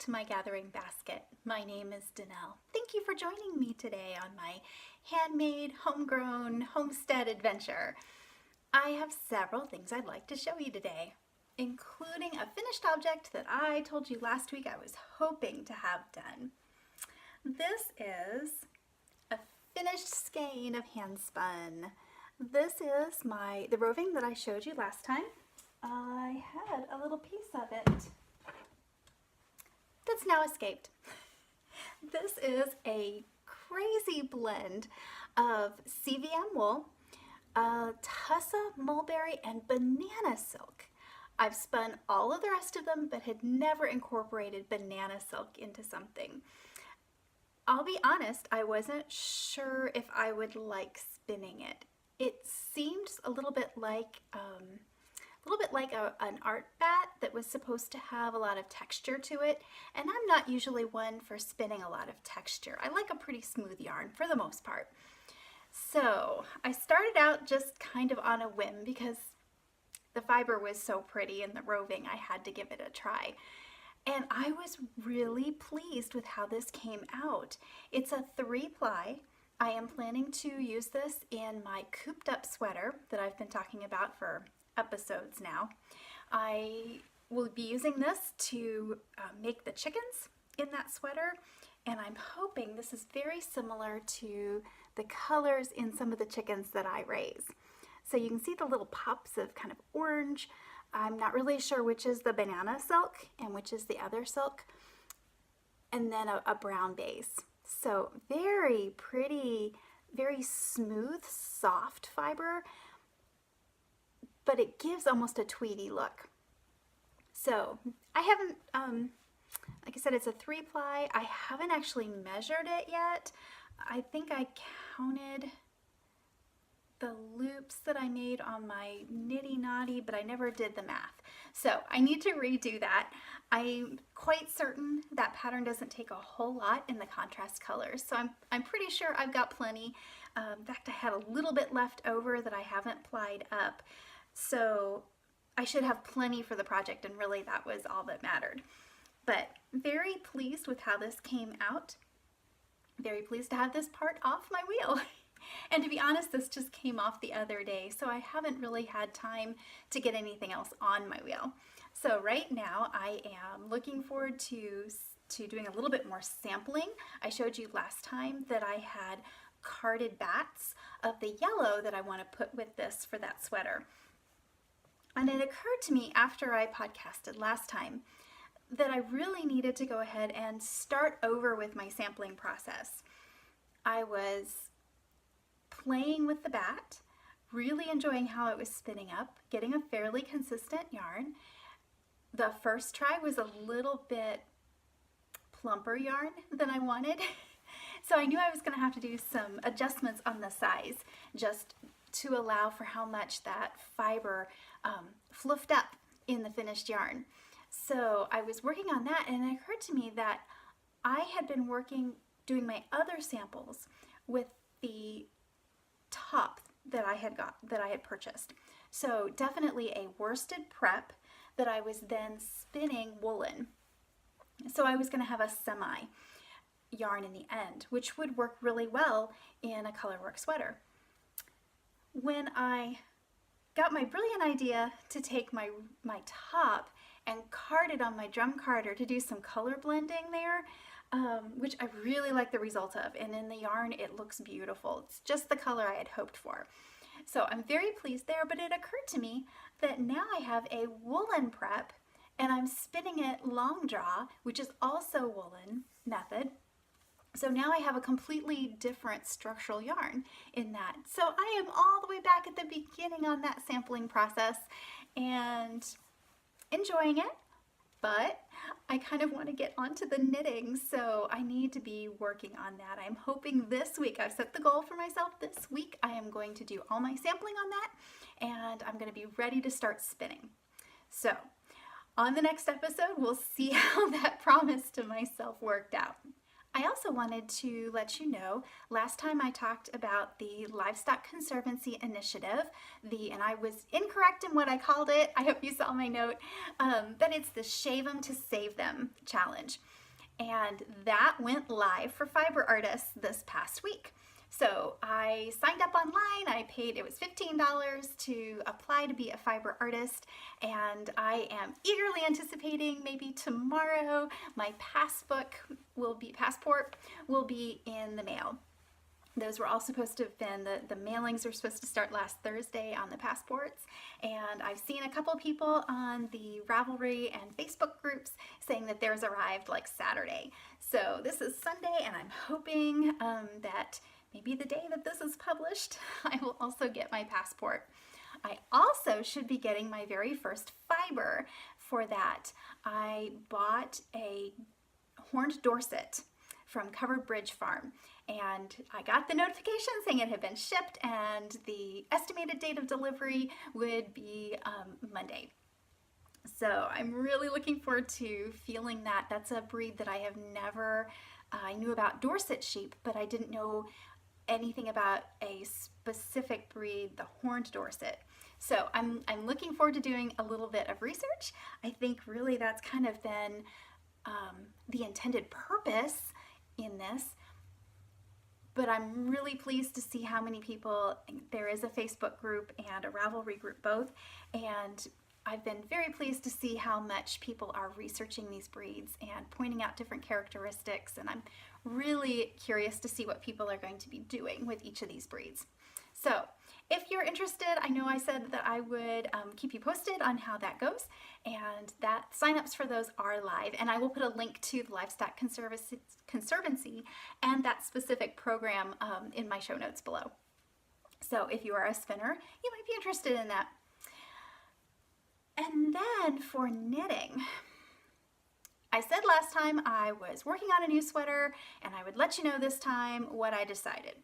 to my gathering basket. My name is Danelle. Thank you for joining me today on my handmade, homegrown homestead adventure. I have several things I'd like to show you today, including a finished object that I told you last week I was hoping to have done. This is a finished skein of hand spun. This is the roving that I showed you last time. I had a little piece of it that's now escaped. This is a crazy blend of CVM wool, Tussa mulberry, and banana silk. I've spun all of the rest of them, but had never incorporated banana silk into something. I'll be honest, I wasn't sure if I would like spinning it. It seemed a little bit like an art bat that was supposed to have a lot of texture to it, and I'm not usually one for spinning a lot of texture. I like a pretty smooth yarn for the most part. So I started out just kind of on a whim because the fiber was so pretty in the roving. I had to give it a try. And I was really pleased with how this came out. It's a 3-ply. I am planning to use this in my cooped up sweater that I've been talking about for episodes now. I will be using this to make the chickens in that sweater, and I'm hoping this is very similar to the colors in some of the chickens that I raise. So you can see the little pops of kind of orange. I'm not really sure which is the banana silk and which is the other silk, and then a brown base. So very pretty, very smooth, soft fiber, but it gives almost a tweedy look. So I haven't, like I said, it's a 3-ply. I haven't actually measured it yet. I think I counted the loops that I made on my Nitty Knotty, but I never did the math. So I need to redo that. I'm quite certain that pattern doesn't take a whole lot in the contrast colors, so I'm pretty sure I've got plenty. In fact, I had a little bit left over that I haven't plied up. So I should have plenty for the project, and really that was all that mattered. But very pleased with how this came out. Very pleased to have this part off my wheel. And to be honest, this just came off the other day, so I haven't really had time to get anything else on my wheel. So right now I am looking forward to doing a little bit more sampling. I showed you last time that I had carded bats of the yellow that I want to put with this for that sweater. And it occurred to me after I podcasted last time that I really needed to go ahead and start over with my sampling process. I was playing with the bat, really enjoying how it was spinning up, getting a fairly consistent yarn. The first try was a little bit plumper yarn than I wanted, so I knew I was going to have to do some adjustments on the size just to allow for how much that fiber fluffed up in the finished yarn. So I was working on that, and it occurred to me that I had been doing my other samples with the top that I had purchased. So definitely a worsted prep that I was then spinning woolen. So I was going to have a semi yarn in the end, which would work really well in a colorwork sweater. When I got my brilliant idea to take my top and card it on my drum carder to do some color blending there, which I really like the result of, and in the yarn it looks beautiful. It's just the color I had hoped for. So I'm very pleased there, but it occurred to me that now I have a woolen prep and I'm spinning it long draw, which is also woolen method. So now I have a completely different structural yarn in that. So I am all the way back at the beginning on that sampling process and enjoying it, but I kind of want to get onto the knitting, so I need to be working on that. I'm hoping this week, I've set the goal for myself, this week I am going to do all my sampling on that, and I'm going to be ready to start spinning. So on the next episode, we'll see how that promise to myself worked out. I also wanted to let you know, last time I talked about the Livestock Conservancy Initiative, and I was incorrect in what I called it, I hope you saw my note, but it's the Shave 'em to Save Them challenge. And that went live for fiber artists this past week. So I signed up online, I paid, it was $15 to apply to be a fiber artist, and I am eagerly anticipating maybe tomorrow my passport will be in the mail. Those were all supposed to have been, the mailings are supposed to start last Thursday on the passports, and I've seen a couple people on the Ravelry and Facebook groups saying that theirs arrived like Saturday. So this is Sunday, and I'm hoping that maybe the day that this is published, I will also get my passport. I also should be getting my very first fiber for that. I bought a horned Dorset from Covered Bridge Farm, and I got the notification saying it had been shipped and the estimated date of delivery would be Monday. So I'm really looking forward to feeling that. That's a breed that I have never, I knew about Dorset sheep, but I didn't know anything about a specific breed, the horned Dorset. So I'm looking forward to doing a little bit of research. I think really that's kind of been the intended purpose in this, but I'm really pleased to see how many people, there is a Facebook group and a Ravelry group both, and I've been very pleased to see how much people are researching these breeds and pointing out different characteristics, and I'm really curious to see what people are going to be doing with each of these breeds. So if you're interested, I know I said that I would keep you posted on how that goes, and that signups for those are live, and I will put a link to the Livestock Conservancy and that specific program in my show notes below. So if you are a spinner, you might be interested in that. And then for knitting, I said last time I was working on a new sweater, and I would let you know this time what I decided.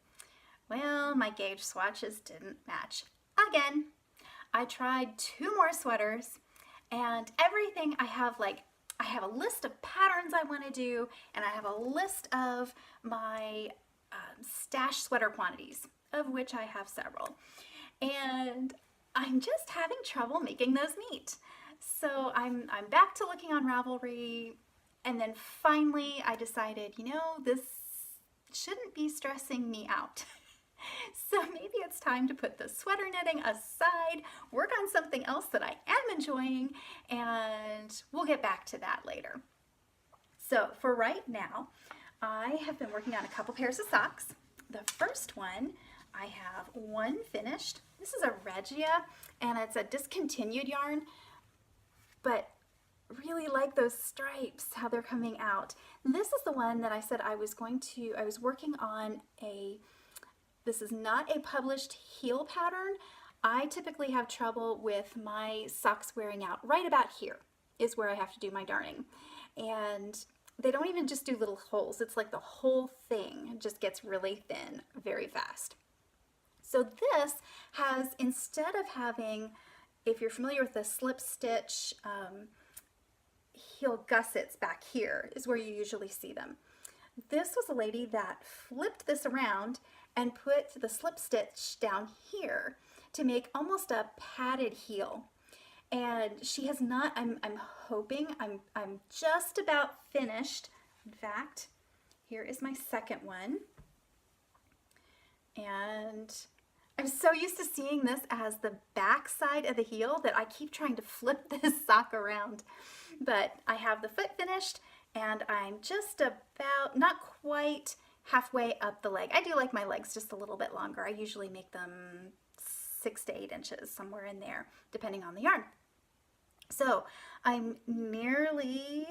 Well, my gauge swatches didn't match again. I tried 2 more sweaters, and everything I have a list of patterns I want to do, and I have a list of my stash sweater quantities, of which I have several. And I'm just having trouble making those meet. So I'm back to looking on Ravelry, and then finally I decided, you know, this shouldn't be stressing me out. So maybe it's time to put the sweater knitting aside, work on something else that I am enjoying, and we'll get back to that later. So for right now, I have been working on a couple pairs of socks. The first one, I have one finished. This is a Regia, and it's a discontinued yarn, but really like those stripes, how they're coming out. This is the one that I said I was working on this is not a published heel pattern. I typically have trouble with my socks wearing out. Right about here is where I have to do my darning. And they don't even just do little holes. It's like the whole thing just gets really thin very fast. So this has, instead of having, if you're familiar with the slip stitch heel gussets back here is where you usually see them. This was a lady that flipped this around and put the slip stitch down here to make almost a padded heel. And she has not, I'm hoping, I'm just about finished. In fact, here is my second one. And I'm so used to seeing this as the back side of the heel that I keep trying to flip this sock around. But I have the foot finished, and I'm just about, not quite halfway up the leg. I do like my legs just a little bit longer. I usually make them 6 to 8 inches, somewhere in there, depending on the yarn. So I'm nearly,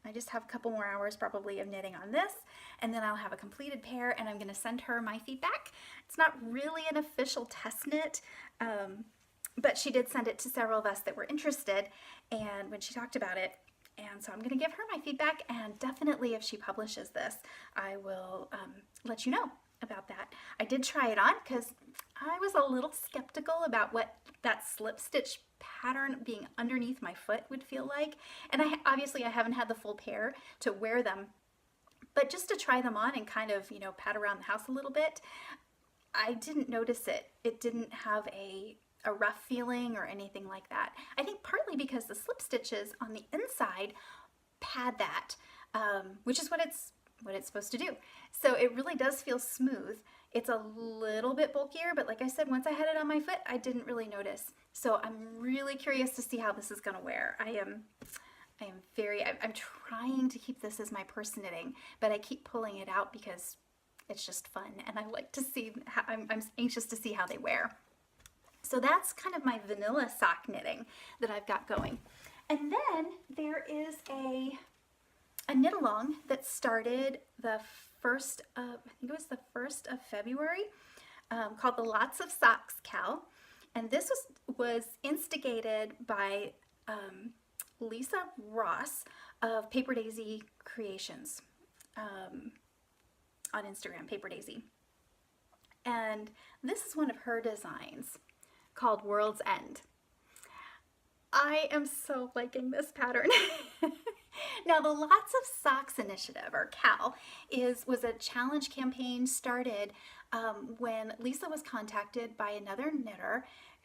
I just have a couple more hours probably of knitting on this, and then I'll have a completed pair, and I'm going to send her my feedback. It's not really an official test knit, but she did send it to several of us that were interested, and when she talked about it, and so I'm going to give her my feedback, and definitely if she publishes this, I will let you know about that. I did try it on because I was a little skeptical about what that slip stitch pattern being underneath my foot would feel like, and obviously I haven't had the full pair to wear them, But just to try them on and kind of, you know, pat around the house a little bit, I didn't notice it. It didn't have a rough feeling or anything like that. I think partly because the slip stitches on the inside pad that, which is what it's supposed to do. So it really does feel smooth. It's a little bit bulkier, but like I said, once I had it on my foot, I didn't really notice. So I'm really curious to see how this is going to wear. I'm trying to keep this as my purse knitting, but I keep pulling it out because it's just fun, and I like to see how, I'm anxious to see how they wear. So that's kind of my vanilla sock knitting that I've got going. And then there is a knit along that started the 1st of, I think it was the 1st of February, called the Lots of Socks Cal. And this was instigated by Lisa Ross of Paper Daisy Creations on Instagram, Paper Daisy. And this is one of her designs called World's End. I am so liking this pattern. Now, the Lots of Socks Initiative, or CAL, was a challenge campaign started when Lisa was contacted by another knitter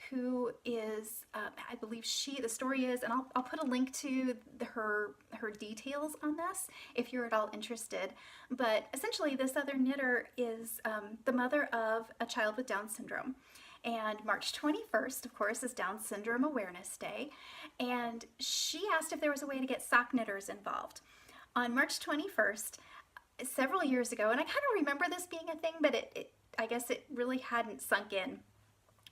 who is, I believe the story is, and I'll put a link to her details on this if you're at all interested. But essentially, this other knitter is the mother of a child with Down syndrome. And March 21st, of course, is Down Syndrome Awareness Day. And she asked if there was a way to get sock knitters involved. On March 21st, several years ago, and I kind of remember this being a thing, but I guess it really hadn't sunk in.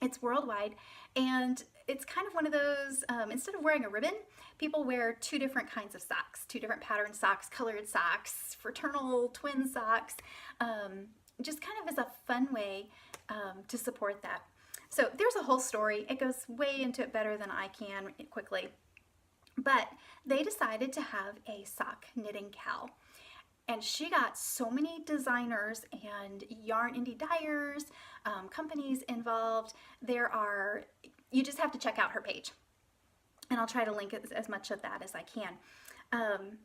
It's worldwide, and it's kind of one of those, instead of wearing a ribbon, people wear 2 different kinds of socks, 2 different pattern socks, colored socks, fraternal twin socks, just kind of as a fun way to support that. So there's a whole story. It goes way into it better than I can quickly. But they decided to have a sock knitting cal. And she got so many designers and yarn indie dyers, companies involved. You just have to check out her page. And I'll try to link as much of that as I can.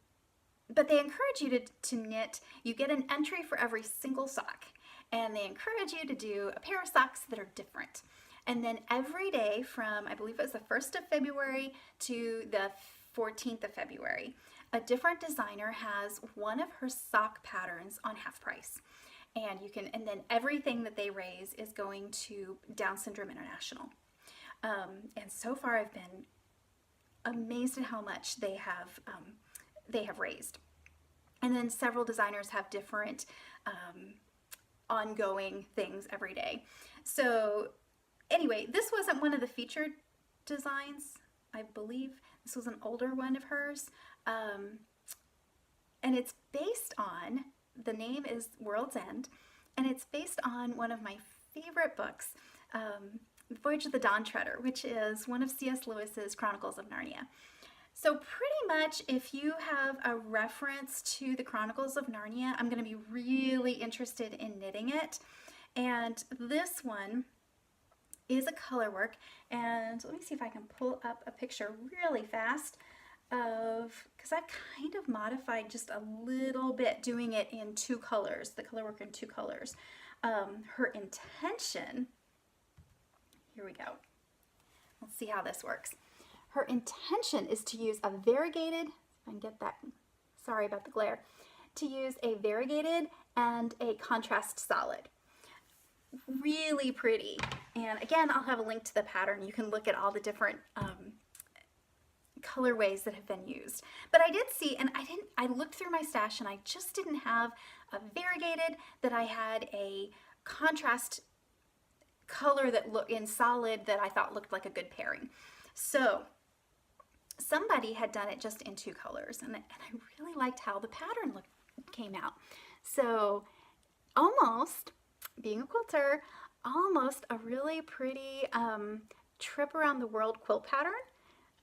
But they encourage you to knit. You get an entry for every single sock. And they encourage you to do a pair of socks that are different. And then every day from, I believe it was the 1st of February to the 14th of February, a different designer has one of her sock patterns on half price. And then everything that they raise is going to Down Syndrome International. And so far I've been amazed at how much they have raised. And then several designers have different ongoing things every day. So anyway, this wasn't one of the featured designs, I believe. This was an older one of hers. And it's based on, the name is World's End, and it's based on one of my favorite books, Voyage of the Dawn Treader, which is one of C.S. Lewis's Chronicles of Narnia. So pretty much if you have a reference to the Chronicles of Narnia, I'm going to be really interested in knitting it. And this one is a color work, and let me see if I can pull up a picture really fast because I've kind of modified just a little bit, doing it in 2 colors, the color work in 2 colors. Her intention, here we go. Let's see how this works. Her intention is to use a variegated, if I can get that, sorry about the glare, to use a variegated and a contrast solid. Really pretty. And again, I'll have a link to the pattern. You can look at all the different colorways that have been used. But I did see, and I looked through my stash and I just didn't have a variegated that I had a contrast color that looked in solid that I thought looked like a good pairing. So somebody had done it just in 2 colors, and I really liked how the pattern came out. So almost, being a quilter, almost a really pretty trip around the world quilt pattern.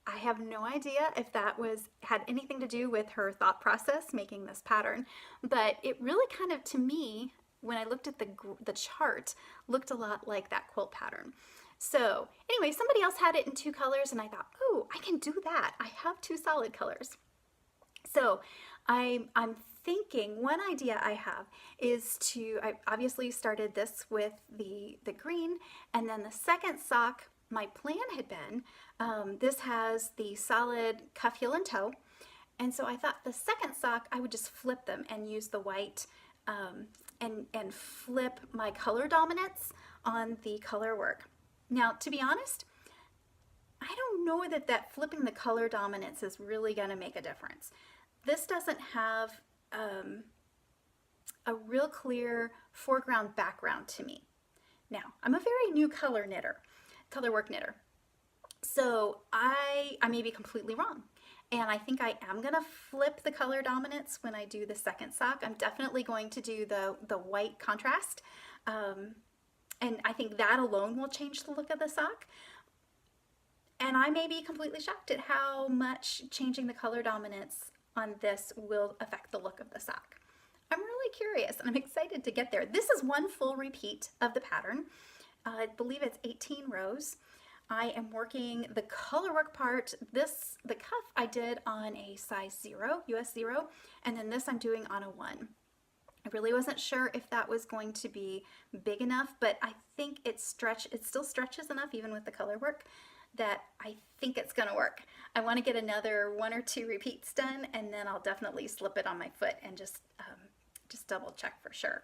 I have no idea if that had anything to do with her thought process making this pattern, but it really kind of, to me, when I looked at the chart, looked a lot like that quilt pattern. So anyway, somebody else had it in 2 colors, and I thought, oh, I can do that. I have 2 solid colors. So I'm thinking, one idea I have is I obviously started this with the green, and then the second sock, my plan had been, this has the solid cuff, heel, and toe, and so I thought the second sock I would just flip them and use the white and flip my color dominance on the color work. Now, to be honest, I don't know that flipping the color dominance is really going to make a difference. This doesn't have a real clear foreground background to me. Now, I'm a very new color work knitter. So I may be completely wrong. And I think I am going to flip the color dominance when I do the second sock. I'm definitely going to do the white contrast. And I think that alone will change the look of the sock. And I may be completely shocked at how much changing the color dominance on this will affect the look of the sock. I'm really curious and I'm excited to get there. This is one full repeat of the pattern. I believe it's 18 rows. I am working the color work part. The cuff I did on a size 0, US 0, and then this I'm doing on a 1. I really wasn't sure if that was going to be big enough, but I think it still stretches enough even with the color work that I think it's gonna work. I want to get another 1 or 2 repeats done, and then I'll definitely slip it on my foot and just double check for sure.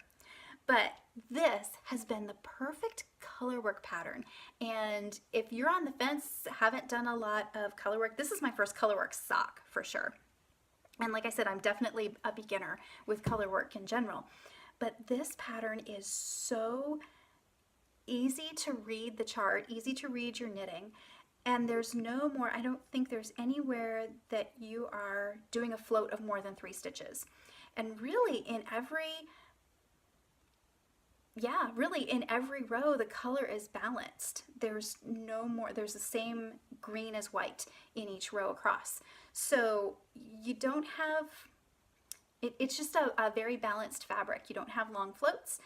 But this has been the perfect color work pattern, and if you're on the fence, haven't done a lot of color work, this is my first color work sock for sure. And like I said, I'm definitely a beginner with color work in general, but this pattern is so easy to read the chart, easy to read your knitting, and there's no more, I don't think there's anywhere that you are doing a float of more than 3 stitches. And really in every row the color is balanced. There's no more, there's the same green as white in each row across. So you don't have, it's just a very balanced fabric. You don't have long floats.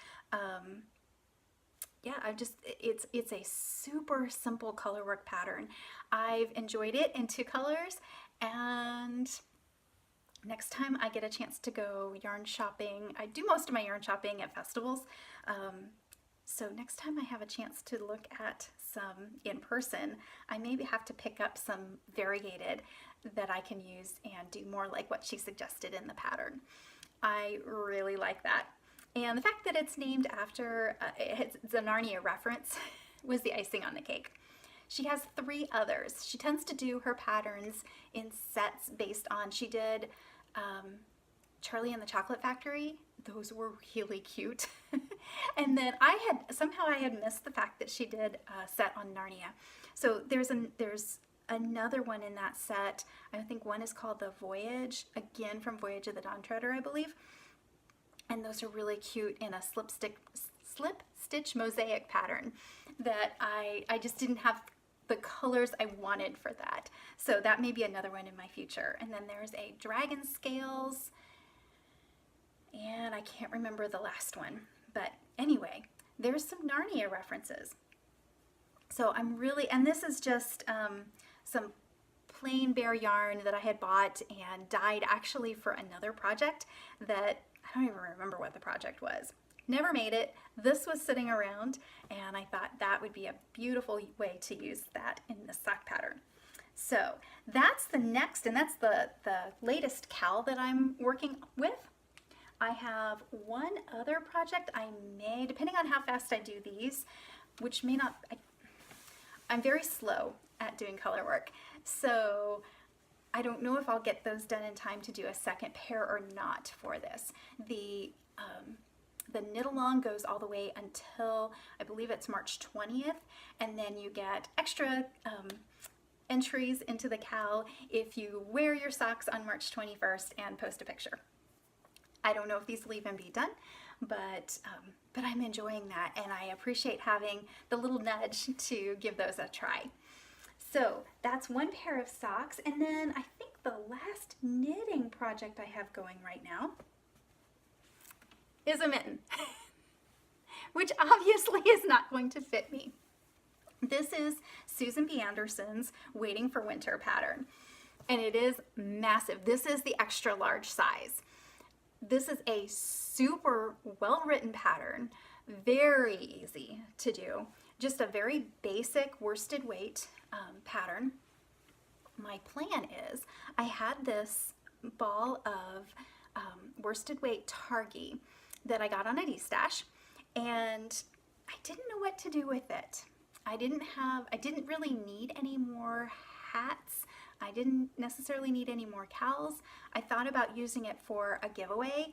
Yeah, it's a super simple color work pattern. I've enjoyed it in 2 colors, and next time I get a chance to go yarn shopping, I do most of my yarn shopping at festivals. So next time I have a chance to look at some in person, I maybe have to pick up some variegated that I can use and do more like what she suggested in the pattern. I really like that. And the fact that it's named after it's a Narnia reference was the icing on the cake. She has 3 others. She tends to do her patterns in sets based on, she did Charlie and the Chocolate Factory. Those were really cute. And then somehow I had missed the fact that she did a set on Narnia. So there's another one in that set. I think one is called The Voyage, again from Voyage of the Dawn Treader, I believe. And those are really cute in a slip stitch mosaic pattern that I just didn't have the colors I wanted for that. So that may be another one in my future. And then there's a Dragon Scales, and I can't remember the last one. But anyway, there's some Narnia references. So I'm really, and this is just some plain bare yarn that I had bought and dyed actually for another project that I don't even remember what the project was. Never made it. This was sitting around, and I thought that would be a beautiful way to use that in the sock pattern. So that's the next, and that's the latest cowl that I'm working with. I have one other project I may, depending on how fast I do these, which may not, I'm very slow at doing color work. So I don't know if I'll get those done in time to do a second pair or not for this. The knit along goes all the way until I believe it's March 20th, and then you get extra entries into the cowl if you wear your socks on March 21st and post a picture. I don't know if these will even be done, but I'm enjoying that, and I appreciate having the little nudge to give those a try. So that's one pair of socks, and then I think the last knitting project I have going right now is a mitten, which obviously is not going to fit me. This is Susan B. Anderson's Waiting for Winter pattern, and it is massive. This is the extra large size. This is a super well-written pattern, very easy to do, just a very basic worsted weight pattern. My plan is I had this ball of worsted weight targhee that I got on a D-stash, and I didn't know what to do with it. I didn't really need any more hats. I didn't necessarily need any more cowls. I thought about using it for a giveaway,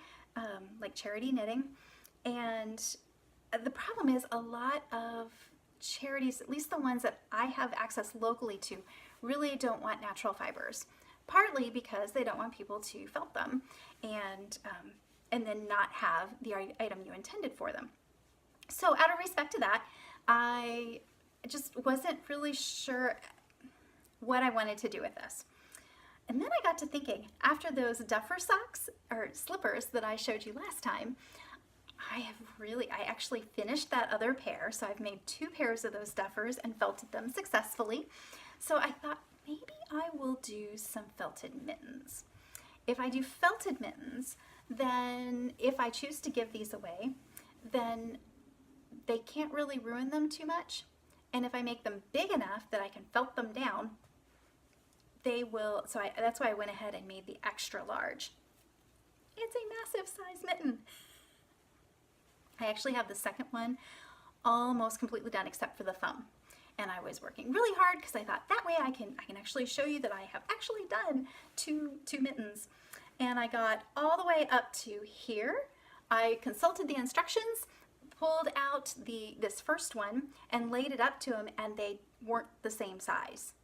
like charity knitting. And the problem is a lot of charities, at least the ones that I have access locally to, really don't want natural fibers. Partly because they don't want people to felt them and then not have the item you intended for them. So out of respect to that, I just wasn't really sure what I wanted to do with this. And then I got to thinking, after those duffer socks or slippers that I showed you last time, I actually finished that other pair. So I've made 2 pairs of those duffers and felted them successfully. So I thought maybe I will do some felted mittens. If I do felted mittens, then if I choose to give these away, then they can't really ruin them too much. And if I make them big enough that I can felt them down, they will. So that's why I went ahead and made the extra large. It's a massive size mitten. I actually have the second one almost completely done except for the thumb. And I was working really hard because I thought that way I can actually show you that I have actually done two mittens. And I got all the way up to here. I consulted the instructions, pulled out this first one and laid it up to them, and they weren't the same size.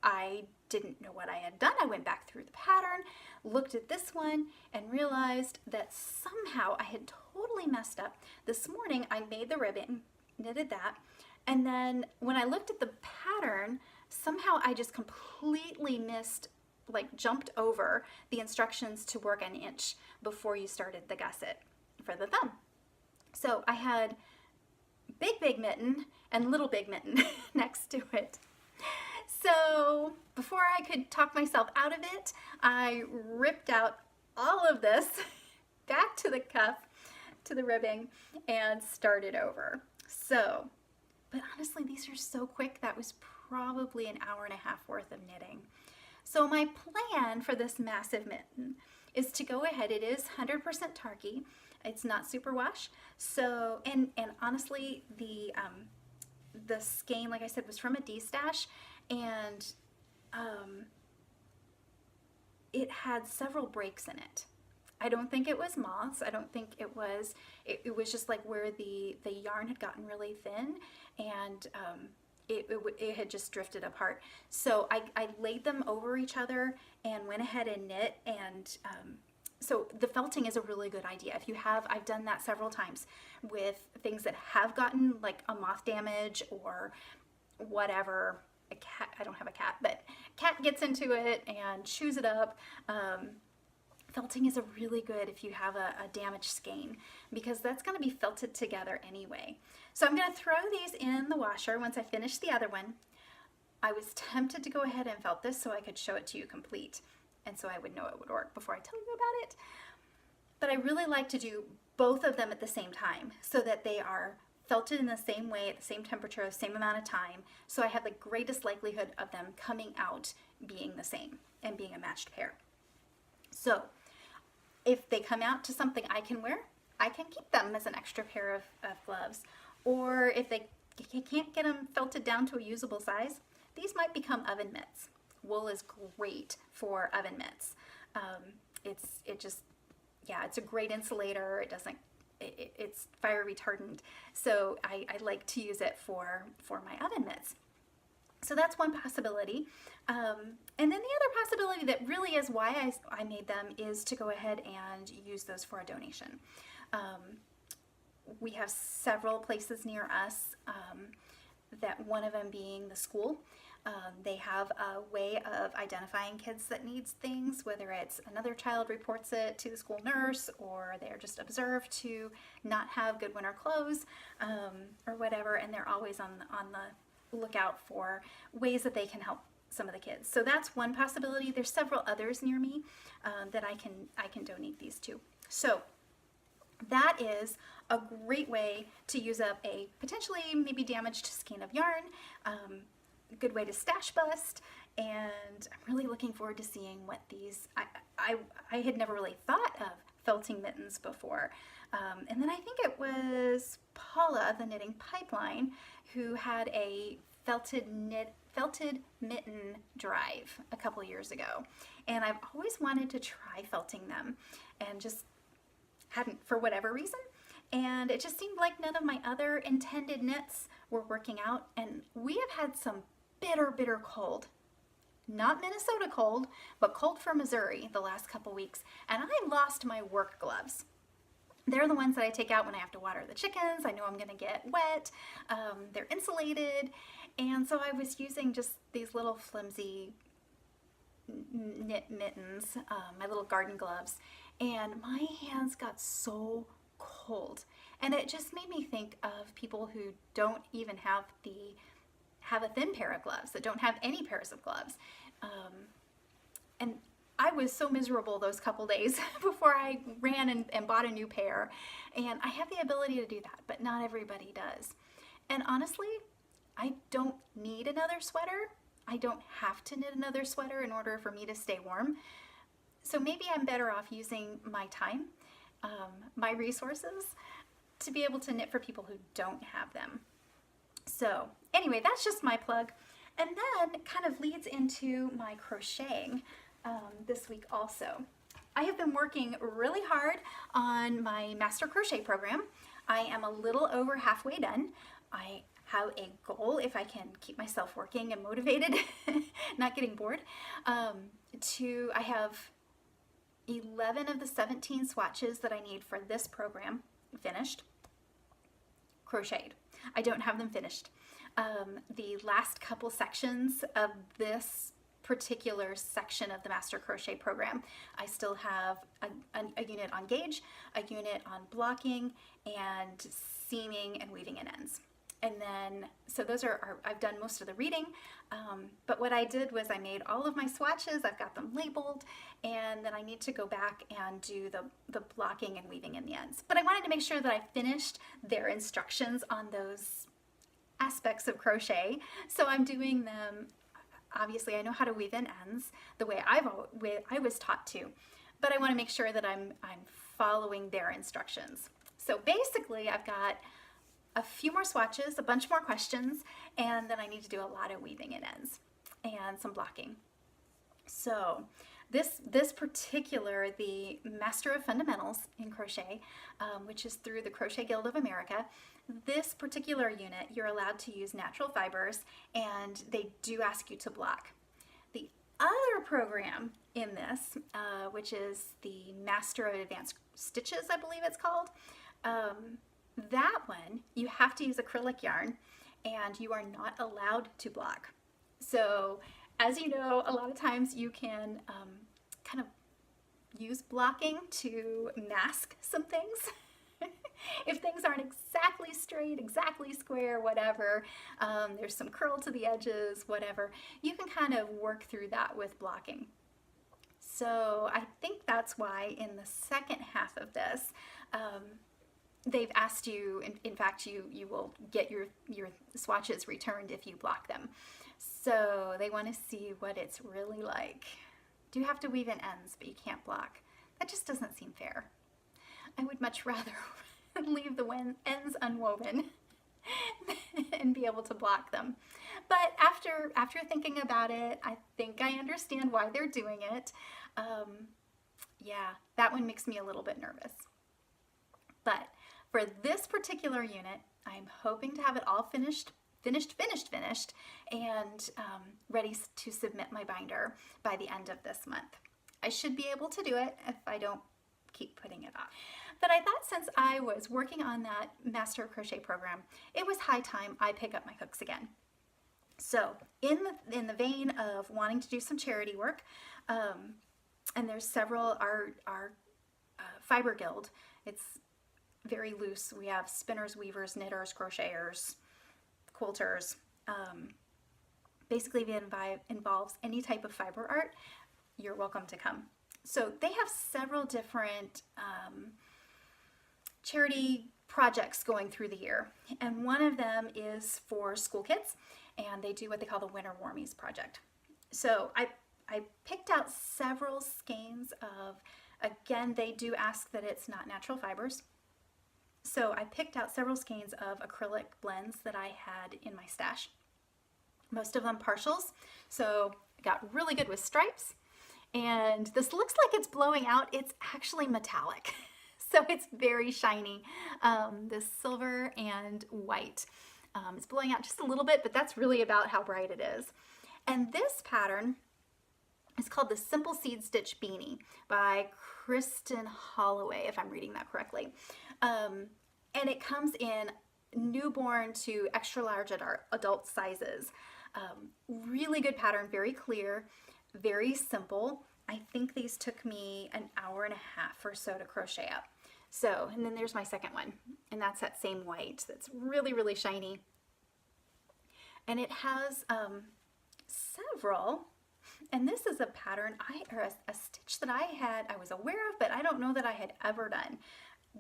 I didn't know what I had done. I went back through the pattern, looked at this one, and realized that somehow I had totally messed up. This morning I made the ribbon, knitted that, and then when I looked at the pattern, somehow I just completely missed, jumped over the instructions to work an inch before you started the gusset for the thumb. So I had big mitten and little big mitten next to it. So before I could talk myself out of it, I ripped out all of this back to the cuff, to the ribbing, and started over. So, but honestly, these are so quick. That was probably an hour and a half worth of knitting. So my plan for this massive mitten is to go ahead. It is 100% targhee. It's not superwash. So, and honestly, the skein, like I said, was from a D-stash, and it had several breaks in it. I don't think it was moths. I don't think it was, it was just like where the yarn had gotten really thin, and it had just drifted apart. So I laid them over each other and went ahead and knit, and so the felting is a really good idea. If you have, I've done that several times with things that have gotten like a moth damage or whatever. A cat, I don't have a cat, but cat gets into it and chews it up. Felting is a really good if you have a damaged skein, because that's going to be felted together anyway. So I'm going to throw these in the washer once I finish the other one. I was tempted to go ahead and felt this so I could show it to you complete, and so I would know it would work before I tell you about it. But I really like to do both of them at the same time so that they are felted in the same way, at the same temperature, the same amount of time, so I have the greatest likelihood of them coming out being the same and being a matched pair. So if they come out to something I can wear, I can keep them as an extra pair of gloves. Or if they can't get them felted down to a usable size, these might become oven mitts. Wool is great for oven mitts. It's a great insulator. It's fire retardant. So I like to use it for my oven mitts. So that's one possibility. And then the other possibility that really is why I made them is to go ahead and use those for a donation. We have several places near us, that one of them being the school. They have a way of identifying kids that needs things, whether it's another child reports it to the school nurse, or they're just observed to not have good winter clothes, or whatever, and they're always on the lookout for ways that they can help some of the kids. So that's one possibility. There's several others near me that I can donate these to. So that is a great way to use up a potentially maybe damaged skein of yarn, a good way to stash bust, and I'm really looking forward to seeing what these, I had never really thought of felting mittens before. And then I think it was Paula, the Knitting Pipeline, who had a felted mitten drive a couple years ago. And I've always wanted to try felting them and just hadn't for whatever reason. And it just seemed like none of my other intended knits were working out. And we have had some bitter, bitter cold. Not Minnesota cold, but cold for Missouri the last couple weeks. And I lost my work gloves. They're the ones that I take out when I have to water the chickens. I know I'm gonna get wet. They're insulated. And so I was using just these little flimsy knit mittens, my little garden gloves, and my hands got so cold. And it just made me think of people who don't even have a thin pair of gloves, that don't have any pairs of gloves. And I was so miserable those couple days before I ran and bought a new pair. And I have the ability to do that, but not everybody does. And honestly, I don't need another sweater. I don't have to knit another sweater in order for me to stay warm. So maybe I'm better off using my time, my resources, to be able to knit for people who don't have them. So anyway, that's just my plug. And then kind of leads into my crocheting this week also. I have been working really hard on my master crochet program. I am a little over halfway done. I have a goal, if I can keep myself working and motivated, not getting bored, I have 11 of the 17 swatches that I need for this program finished, crocheted. I don't have them finished. The last couple sections of this particular section of the Master Crochet program, I still have a unit on gauge, a unit on blocking, and seaming and weaving in ends. And then, so those are I've done most of the reading, but what I did was I made all of my swatches, I've got them labeled, and then I need to go back and do the blocking and weaving in the ends. But I wanted to make sure that I finished their instructions on those aspects of crochet, so I'm doing them. Obviously, I know how to weave in ends the way I was taught to, but I want to make sure that I'm following their instructions. So basically, I've got a few more swatches, a bunch more questions, and then I need to do a lot of weaving in ends and some blocking. So this particular, the Master of Fundamentals in Crochet, which is through the Crochet Guild of America, this particular unit, you're allowed to use natural fibers, and they do ask you to block. The other program in this, which is the Master of Advanced Stitches, I believe it's called, that one, you have to use acrylic yarn, and you are not allowed to block. So, as you know, a lot of times you can kind of use blocking to mask some things. If things aren't exactly straight, exactly square, whatever, there's some curl to the edges, whatever, you can kind of work through that with blocking. So I think that's why in the second half of this, they've asked you, in fact, you will get your swatches returned if you block them. So they want to see what it's really like. Do have to weave in ends, but you can't block. That just doesn't seem fair. I would much rather leave the ends unwoven and be able to block them. But after thinking about it, I think I understand why they're doing it. Yeah, that one makes me a little bit nervous. But for this particular unit, I'm hoping to have it all finished, and ready to submit my binder by the end of this month. I should be able to do it if I don't keep putting it off. But I thought since I was working on that Master Crochet program, it was high time I pick up my hooks again. So in the vein of wanting to do some charity work, and there's several, our fiber guild, it's very loose. We have spinners, weavers, knitters, crocheters, quilters, basically if it involves any type of fiber art, you're welcome to come. So they have several different charity projects going through the year, and one of them is for school kids, and they do what they call the Winter Warmies Project. So I picked out several skeins of, again, they do ask that it's not natural fibers. So I picked out several skeins of acrylic blends that I had in my stash. Most of them partials, so I got really good with stripes. And this looks like it's blowing out. It's actually metallic. So it's very shiny, this silver and white. It's blowing out just a little bit, but that's really about how bright it is. And this pattern is called the Simple Seed Stitch Beanie by Kristen Holloway, if I'm reading that correctly. And it comes in newborn to extra large adult sizes. Really good pattern, very clear, very simple. I think these took me an hour and a half or so to crochet up. So, and then there's my second one, and that's that same white that's really, really shiny. And it has several, and this is a pattern, or a stitch that I was aware of, but I don't know that I had ever done,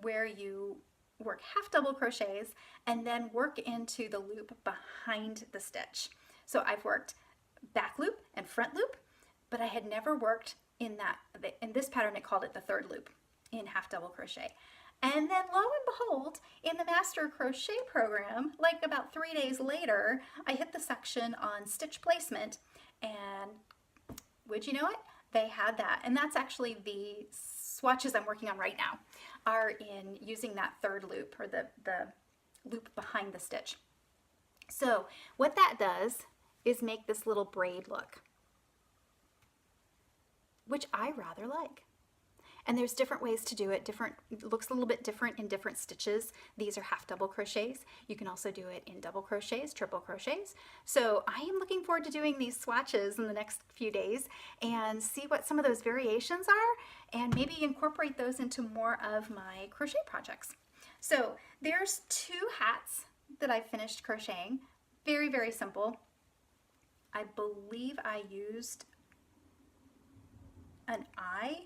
where you work half double crochets and then work into the loop behind the stitch. So I've worked back loop and front loop, but I had never worked in this pattern. It called it the third loop in half double crochet. And then lo and behold, in the Master Crochet program, like about 3 days later, I hit the section on stitch placement, and would you know it? They had that. And that's actually the swatches I'm working on right now, are in using that third loop, or the loop behind the stitch. So what that does is make this little braid look, which I rather like. And there's different ways to do it. It looks a little bit different in different stitches. These are half double crochets. You can also do it in double crochets, triple crochets. So I am looking forward to doing these swatches in the next few days and see what some of those variations are, and maybe incorporate those into more of my crochet projects. So there's 2 hats that I finished crocheting. Very, very simple. I believe I used an eye.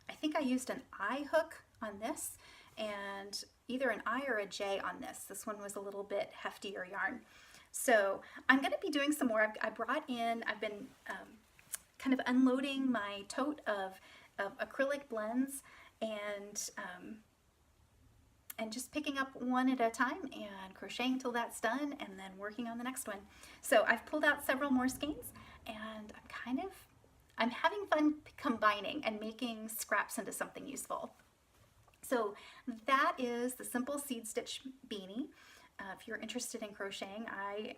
I think I used an eye hook on this, and either an I or a J on this. This one was a little bit heftier yarn. So I'm going to be doing some more. I've been kind of unloading my tote of acrylic blends, and just picking up one at a time and crocheting until that's done, and then working on the next one. So I've pulled out several more skeins, and I'm having fun combining and making scraps into something useful. So that is the Simple Seed Stitch Beanie. If you're interested in crocheting, I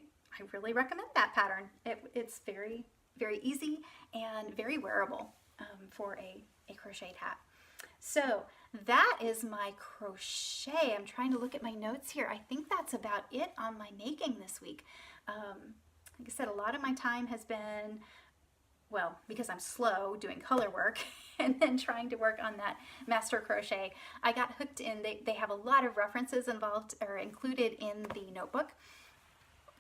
really recommend that pattern. It's very, very easy and very wearable for a crocheted hat. So that is my crochet. I'm trying to look at my notes here. I think that's about it on my making this week. Like I said, a lot of my time has been, well, because I'm slow doing color work and then trying to work on that Master Crochet. I got hooked in, they have a lot of references involved or included in the notebook.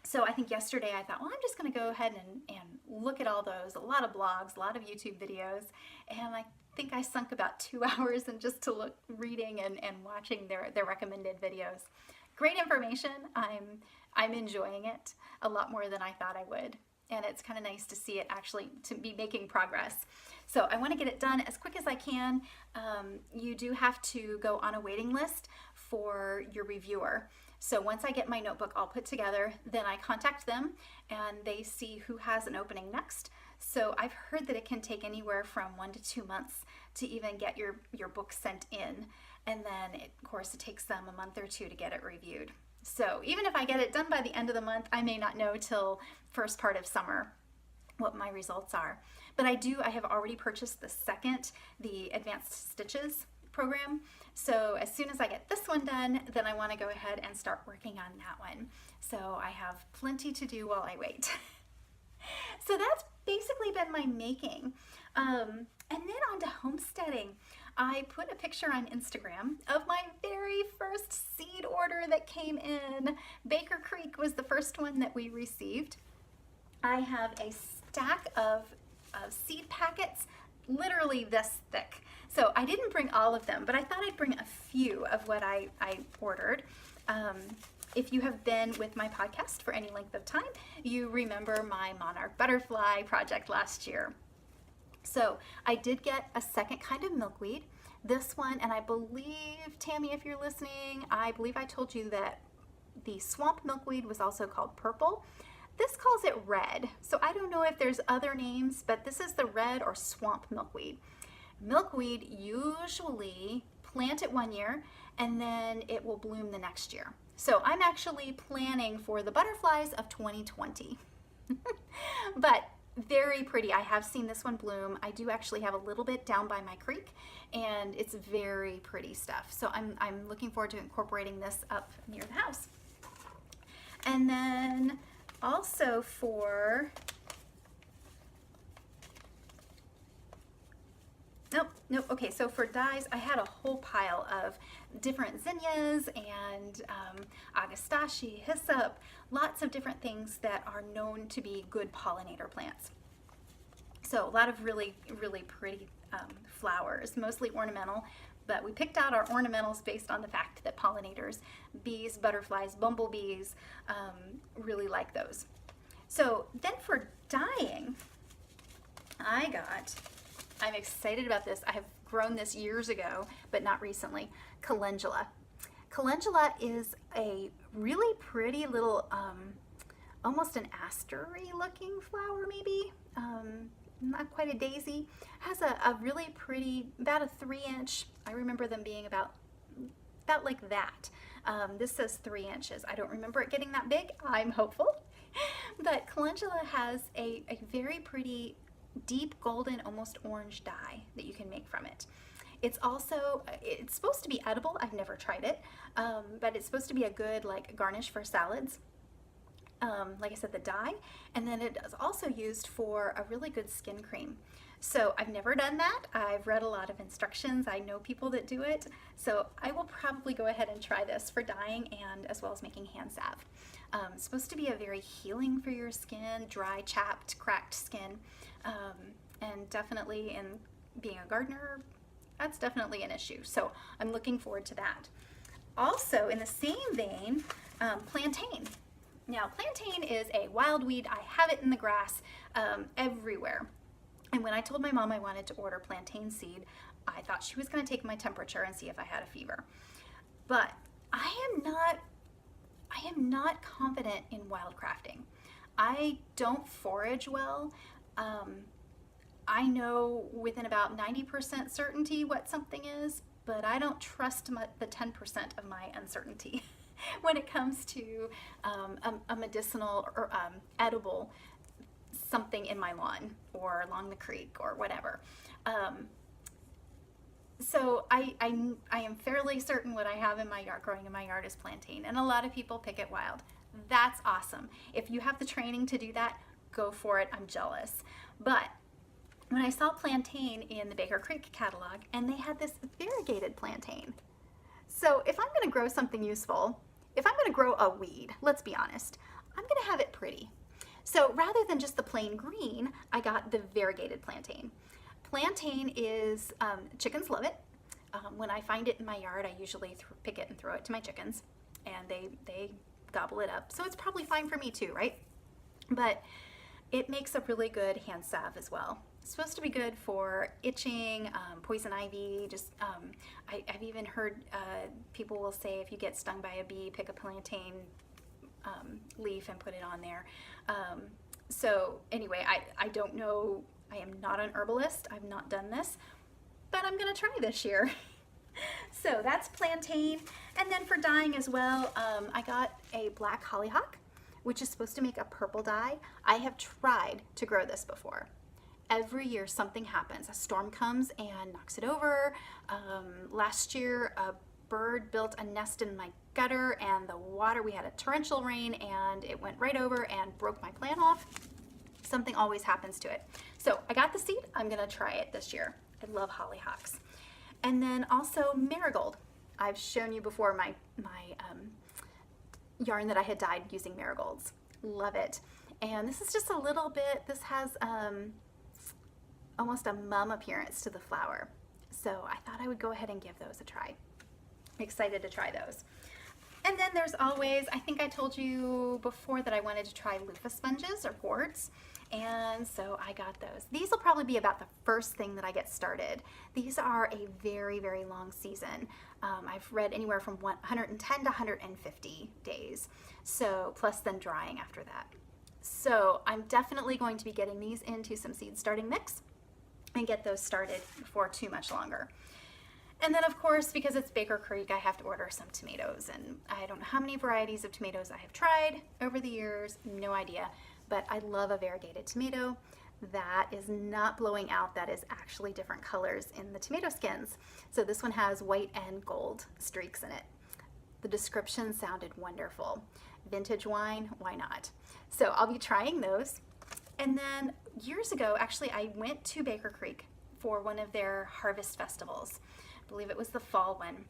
So I think yesterday I thought, well, I'm just going to go ahead and look at all those, a lot of blogs, a lot of YouTube videos, and I think I sunk about 2 hours in just to reading and watching their recommended videos. Great information. I'm enjoying it a lot more than I thought I would. And it's kind of nice to see it actually to be making progress. So I want to get it done as quick as I can. You do have to go on a waiting list for your reviewer. So once I get my notebook all put together, then I contact them and they see who has an opening next. So I've heard that it can take anywhere from 1 to 2 months to even get your book sent in. And then of course it takes them a month or 2 to get it reviewed. So even if I get it done by the end of the month, I may not know till first part of summer what my results are. But I have already purchased the Advanced Stitches program. So as soon as I get this one done, then I want to go ahead and start working on that one. So I have plenty to do while I wait. So that's basically been my making. And then on to homesteading. I put a picture on Instagram of my very first seed order that came in. Baker Creek was the first one that we received. I have a stack of seed packets, literally this thick. So I didn't bring all of them, but I thought I'd bring a few of what I ordered. If you have been with my podcast for any length of time, you remember my monarch butterfly project last year. So I did get a second kind of milkweed. This one, and I believe, Tammy, if you're listening, I believe I told you that the swamp milkweed was also called purple. This calls it red. So I don't know if there's other names, but this is the red or swamp milkweed. Milkweed usually plant it one year and then it will bloom the next year. So I'm actually planning for the butterflies of 2020. But very pretty. I have seen this one bloom. I do actually have a little bit down by my creek, and it's very pretty stuff. So I'm looking forward to incorporating this up near the house. And then also for, nope, okay, so for dyes, I had a whole pile of different zinnias and agastache, hyssop, lots of different things that are known to be good pollinator plants. So a lot of really, really pretty flowers, mostly ornamental, but we picked out our ornamentals based on the fact that pollinators, bees, butterflies, bumblebees, really like those. So then for dyeing, I'm excited about this. I have grown this years ago, but not recently, calendula. Calendula is a really pretty little, almost an astery looking flower maybe, not quite a daisy. Has a really pretty, about a 3-inch, I remember them being about like that. This says 3 inches. I don't remember it getting that big. I'm hopeful. But calendula has a very pretty deep golden, almost orange dye that you can make from it. It's supposed to be edible. I've never tried it, but it's supposed to be a good like garnish for salads. Like I said, the dye, and then it is also used for a really good skin cream. So I've never done that. I've read a lot of instructions. I know people that do it. So I will probably go ahead and try this for dyeing and as well as making hand salve. It's supposed to be a very healing for your skin, dry, chapped, cracked skin. And definitely in being a gardener, that's definitely an issue. So I'm looking forward to that. Also in the same vein, plantain. Now, plantain is a wild weed. I have it in the grass everywhere. And when I told my mom I wanted to order plantain seed, I thought she was going to take my temperature and see if I had a fever. But I am not confident in wildcrafting. I don't forage well. I know within about 90% certainty what something is, but I don't trust the 10% of my uncertainty when it comes to a medicinal or edible something in my lawn or along the creek or whatever. So I am fairly certain what I have in my yard, growing in my yard, is plantain, and a lot of people pick it wild. That's awesome. If you have the training to do that, go for it. I'm jealous. But when I saw plantain in the Baker Creek catalog, and they had this variegated plantain. So if I'm going to grow something useful, if I'm going to grow a weed, let's be honest, I'm going to have it pretty. So rather than just the plain green, I got the variegated plantain. Plantain is, chickens love it. When I find it in my yard, I usually pick it and throw it to my chickens, and they gobble it up. So it's probably fine for me too, right? But it makes a really good hand salve as well. It's supposed to be good for itching, poison ivy. Just I've even heard people will say if you get stung by a bee, pick a plantain leaf and put it on there. So anyway, I don't know. I am not an herbalist. I've not done this, but I'm gonna try this year. So that's plantain. And then for dyeing as well, I got a black hollyhock, which is supposed to make a purple dye. I have tried to grow this before. Every year something happens. A storm comes and knocks it over. Last year a bird built a nest in my gutter, and the water, we had a torrential rain, and it went right over and broke my plant off. Something always happens to it. So I got the seed. I'm gonna try it this year. I love hollyhocks. And then also marigold. I've shown you before my yarn that I had dyed using marigolds. Love it. And this is just a little bit, this has almost a mum appearance to the flower. So I thought I would go ahead and give those a try. Excited to try those. And then there's always, I think I told you before that I wanted to try loofah sponges or boards. And so I got those. These will probably be about the first thing that I get started. These are a very, very long season. I've read anywhere from 110 to 150 days. So plus then drying after that. So I'm definitely going to be getting these into some seed starting mix and get those started before too much longer. And then of course, because it's Baker Creek, I have to order some tomatoes, and I don't know how many varieties of tomatoes I have tried over the years, no idea, but I love a variegated tomato. That is not blowing out, that is actually different colors in the tomato skins. So this one has white and gold streaks in it. The description sounded wonderful. Vintage wine, why not? So I'll be trying those. And then years ago, actually, I went to Baker Creek for one of their harvest festivals. I believe it was the fall one.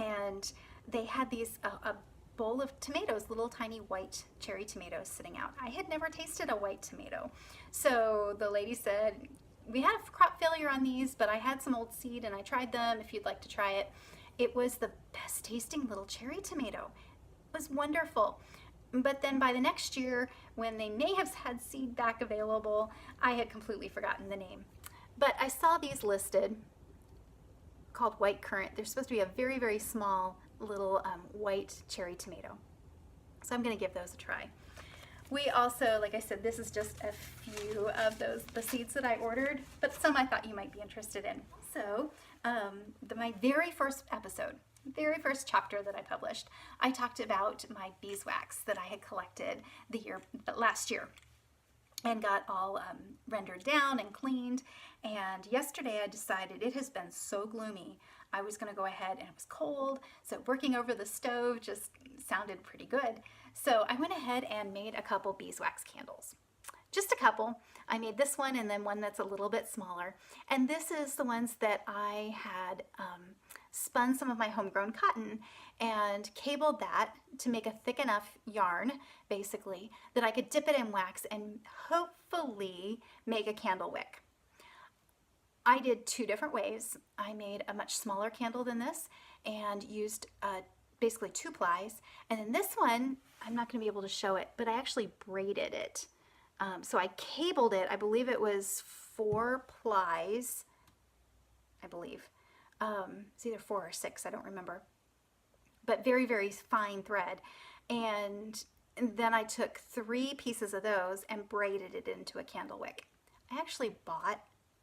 And they had these, a bowl of tomatoes, little tiny white cherry tomatoes sitting out. I had never tasted a white tomato. So the lady said, we had a crop failure on these, but I had some old seed and I tried them if you'd like to try it. It was the best tasting little cherry tomato. It was wonderful. But then by the next year, when they may have had seed back available, I had completely forgotten the name. But I saw these listed, called white currant. They're supposed to be a very, very small little white cherry tomato. So I'm going to give those a try. We also, like I said, this is just a few of the seeds that I ordered, but some I thought you might be interested in. So my very first episode, very first chapter that I published, I talked about my beeswax that I had collected last year and got all rendered down and cleaned. And yesterday I decided it has been so gloomy, I was going to go ahead, and it was cold, so working over the stove just sounded pretty good. So I went ahead and made a couple beeswax candles. Just a couple. I made this one and then one that's a little bit smaller. And this is the ones that I had spun some of my homegrown cotton and cabled that to make a thick enough yarn, basically, that I could dip it in wax and hopefully make a candle wick. I did two different ways. I made a much smaller candle than this and used basically 2 plies. And then this one, I'm not going to be able to show it, but I actually braided it. So I cabled it, I believe it was 4 plies, I believe. It's either 4 or 6, I don't remember. But very, very fine thread. And then I took 3 pieces of those and braided it into a candle wick. I actually bought,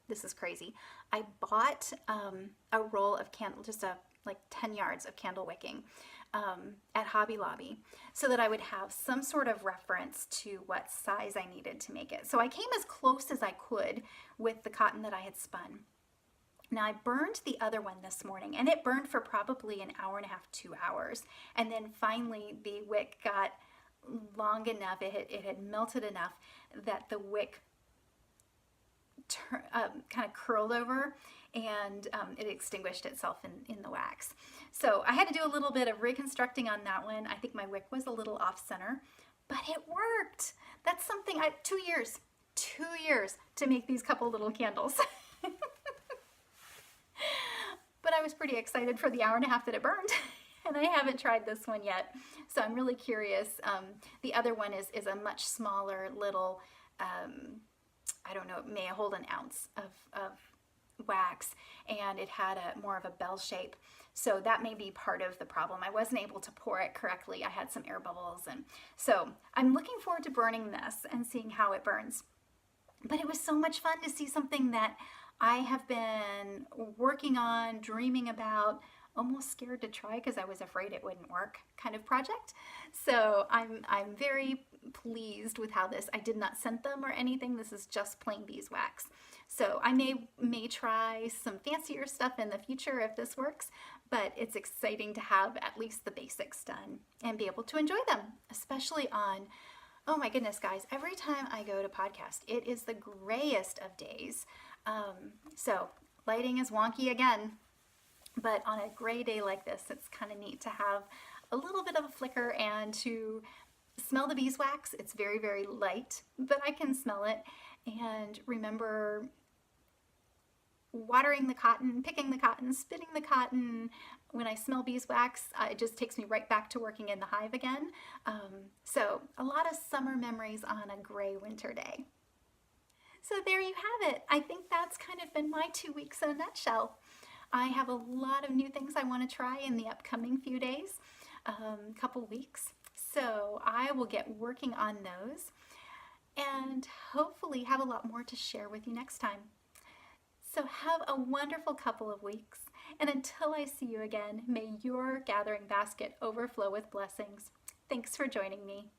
this is crazy, I bought a roll of candle, just like 10 yards of candle wicking at Hobby Lobby, so that I would have some sort of reference to what size I needed to make it. So I came as close as I could with the cotton that I had spun. Now I burned the other one this morning, and it burned for probably an hour and a half, 2 hours. And then finally the wick got long enough, it had melted enough that the wick kind of curled over, and it extinguished itself in the wax. So I had to do a little bit of reconstructing on that one. I think my wick was a little off center, but it worked. That's something, 2 years to make these couple little candles. But I was pretty excited for the hour and a half that it burned. And I haven't tried this one yet, so I'm really curious. The other one is a much smaller little, I don't know, it may hold an ounce of wax, and it had more of a bell shape. So that may be part of the problem. I wasn't able to pour it correctly. I had some air bubbles, and so I'm looking forward to burning this and seeing how it burns. But it was so much fun to see something that I have been working on, dreaming about, almost scared to try because I was afraid it wouldn't work kind of project. So I'm very pleased with how this, I did not scent them or anything. This is just plain beeswax. So I may try some fancier stuff in the future if this works, but it's exciting to have at least the basics done and be able to enjoy them, especially on, oh my goodness, guys, every time I go to podcast, it is the grayest of days. So lighting is wonky again, but on a gray day like this, it's kind of neat to have a little bit of a flicker and to Smell the beeswax. It's very, very light, but I can smell it. And remember watering the cotton, picking the cotton, spinning the cotton. When I smell beeswax, it just takes me right back to working in the hive again. So a lot of summer memories on a gray winter day. So there you have it. I think that's kind of been my 2 weeks in a nutshell. I have a lot of new things I want to try in the upcoming few days, couple weeks. So I will get working on those and hopefully have a lot more to share with you next time. So have a wonderful couple of weeks, and until I see you again, may your gathering basket overflow with blessings. Thanks for joining me.